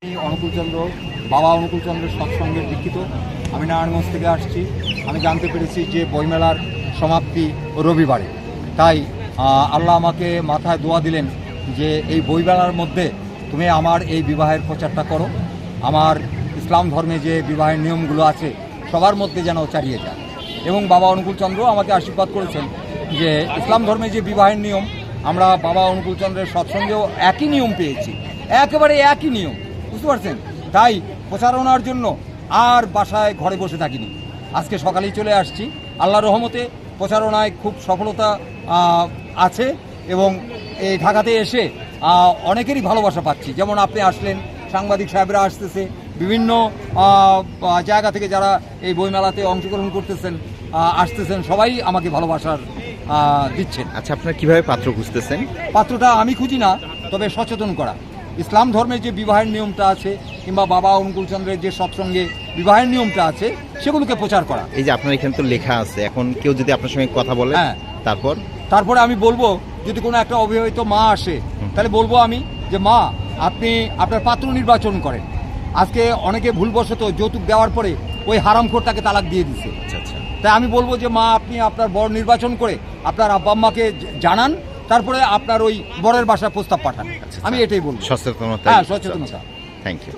আমি অনুকূলচন্দ্র, বাবা অনুকূলচন্দ্রের সৎসঙ্গের দীক্ষিত। আমি নারায়ণগঞ্জ থেকে আসছি। আমি জানতে পেরেছি যে বইমেলার সমাপ্তি রবিবারে, তাই আল্লাহ আমাকে মাথায় দোয়া দিলেন যে এই বইমেলার মধ্যে তুমি আমার এই বিবাহের প্রচারটা করো। আমার ইসলাম ধর্মে যে বিবাহের নিয়মগুলো আছে সবার মধ্যে যেন চালিয়ে যায়। এবং বাবা অনুকূলচন্দ্র আমাকে আশীর্বাদ করেছেন যে ইসলাম ধর্মে যে বিবাহের নিয়ম, আমরা বাবা অনুকূলচন্দ্রের সৎসঙ্গেও একই নিয়ম পেয়েছি, একেবারে একই নিয়ম, বুঝতে পারছেন। তাই প্রচারণার জন্য আর বাসায় ঘরে বসে থাকিনি, আজকে সকালেই চলে আসছি। আল্লাহর রহমতে প্রচারণায় খুব সফলতা আছে এবং এই ঢাকাতে এসে অনেকেরই ভালোবাসা পাচ্ছি। যেমন আপনি আসলেন, সাংবাদিক সাহেবরা আসতেছে, বিভিন্ন জায়গা থেকে যারা এই বইমেলাতে অংশগ্রহণ করতেছেন আসতেছেন, সবাই আমাকে ভালোবাসার দিচ্ছেন। আচ্ছা, আপনারা কিভাবে পাত্র খুঁজতেছেন? পাত্রটা আমি খুঁজি না, তবে সচেতন করা। ইসলাম ধর্মের যে বিবাহের নিয়মটা আছে কিংবা বাবা অনুকূলচন্দ্রের যে সৎসঙ্গে বিবাহের নিয়মটা আছে সেগুলোকে প্রচার করা। এই যে আপনার এখানে তো লেখা আছে, এখন কেউ যদি আপনার সঙ্গে কথা বলে, হ্যাঁ, তারপরে আমি বলবো, যদি কোনো একটা অবিবাহিত মা আসে তাহলে বলবো আমি যে মা, আপনি আপনার পাত্র নির্বাচন করেন। আজকে অনেকে ভুলবশত যৌতুক দেওয়ার পরে ওই হারামখোর তাকে তালাক দিয়ে দিচ্ছে। আচ্ছা, তাই আমি বলবো যে মা, আপনি আপনার বর নির্বাচন করে আপনার আব্বা আম্মাকে জানান, তারপরে আপনার ওই বরের বাসায় প্রস্তাব পাঠান। আমি এটাই বলবো। সচেতনতা। হ্যাঁ, সচেতনতা। Thank you.